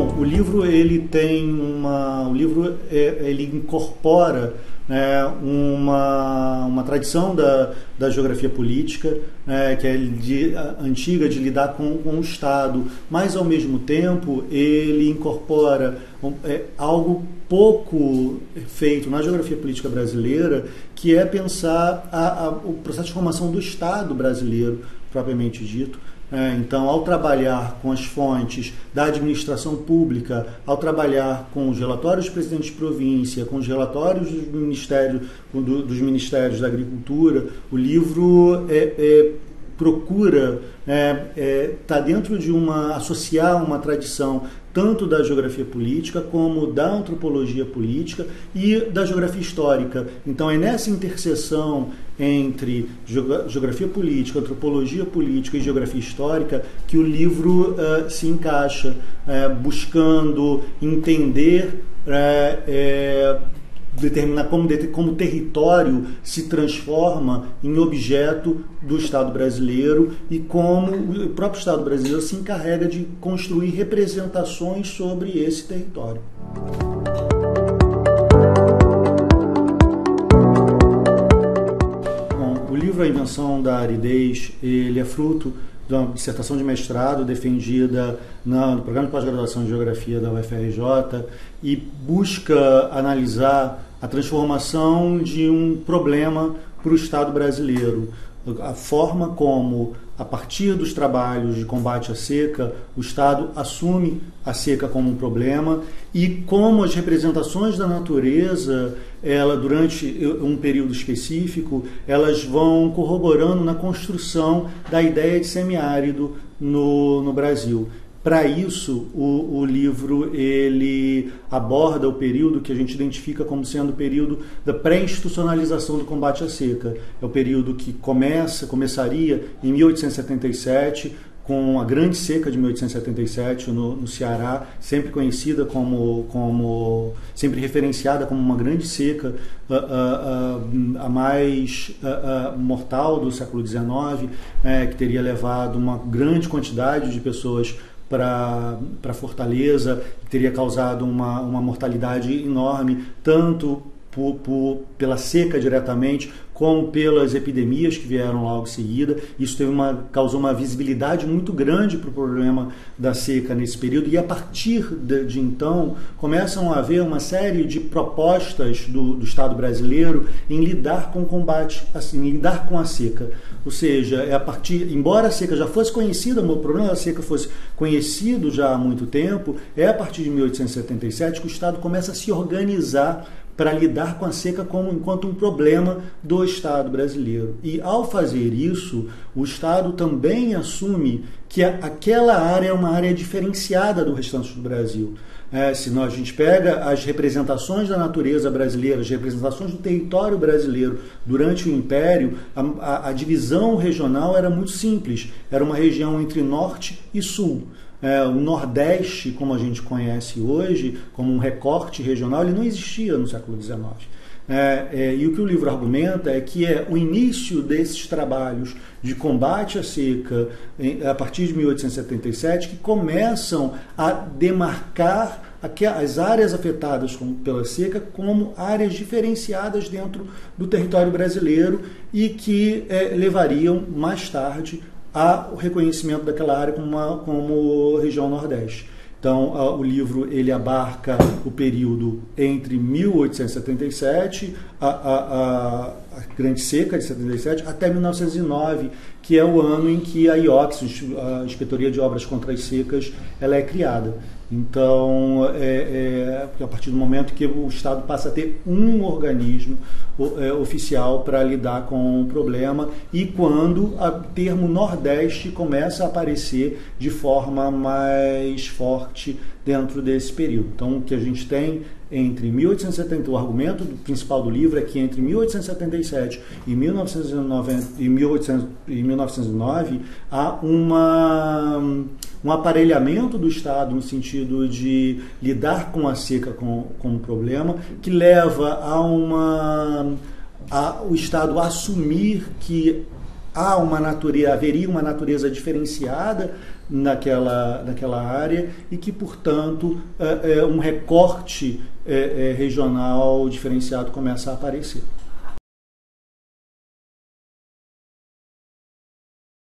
Bom, o livro ele incorpora, né, uma tradição da geografia política, né, que é antiga, de lidar com o Estado, mas ao mesmo tempo ele incorpora algo pouco feito na geografia política brasileira, que é pensar o processo de formação do Estado brasileiro, propriamente dito. Então, ao trabalhar com as fontes da administração pública, ao trabalhar com os relatórios dos presidentes de província, com os relatórios dos ministérios da Agricultura, o livro procura tá dentro de associar uma tradição tanto da geografia política como da antropologia política e da geografia histórica. Então é nessa interseção entre geografia política, antropologia política e geografia histórica que o livro se encaixa, buscando entender determinar como o território se transforma em objeto do Estado brasileiro e como o próprio Estado brasileiro se encarrega de construir representações sobre esse território. Bom, o livro A Invenção da Aridez, ele é fruto de uma dissertação de mestrado defendida no programa de pós-graduação de Geografia da UFRJ e busca analisar a transformação de um problema para o Estado brasileiro, a forma como, a partir dos trabalhos de combate à seca, o Estado assume a seca como um problema e como as representações da natureza, durante um período específico, elas vão corroborando na construção da ideia de semiárido no Brasil. Para isso, o livro ele aborda o período que a gente identifica como sendo o período da pré-institucionalização do combate à seca. É o período que começaria em 1877, com a grande seca de 1877 no Ceará, sempre conhecida sempre referenciada como uma grande seca, a mais mortal do século XIX, que teria levado uma grande quantidade de pessoas para Fortaleza, que teria causado uma mortalidade enorme, tanto pela seca diretamente, como pelas epidemias que vieram logo em seguida. Isso causou uma visibilidade muito grande para o problema da seca nesse período, e a partir de então começam a haver uma série de propostas do Estado brasileiro em lidar com o combate, assim, em lidar com a seca. Ou seja, embora a seca já fosse conhecida, o problema da seca fosse conhecido já há muito tempo, a partir de 1877 que o Estado começa a se organizar para lidar com a seca enquanto um problema do Estado brasileiro. E, ao fazer isso, o Estado também assume que aquela área é uma área diferenciada do restante do Brasil. Se a gente pega as representações da natureza brasileira, as representações do território brasileiro durante o Império, a divisão regional era muito simples. Era uma região entre norte e sul. O Nordeste, como a gente conhece hoje, como um recorte regional, ele não existia no século XIX. E o que o livro argumenta é que é o início desses trabalhos de combate à seca, a partir de 1877, que começam a demarcar as áreas afetadas pela seca como áreas diferenciadas dentro do território brasileiro e que levariam mais tarde ao reconhecimento daquela área como região Nordeste. Então, o livro ele abarca o período entre 1877, a Grande Seca de 77, até 1909, que é o ano em que a IOCS, a Inspetoria de Obras contra as Secas, ela é criada. Então, a partir do momento que o Estado passa a ter um organismo oficial para lidar com o problema, e quando o termo Nordeste começa a aparecer de forma mais forte dentro desse período. Então, o que a gente tem entre 1870, o argumento principal do livro é que entre 1877 e 1909 há um aparelhamento do Estado no sentido de lidar com a seca como um problema, que leva o Estado a assumir que haveria uma natureza diferenciada naquela área e que, portanto, um recorte regional diferenciado começa a aparecer.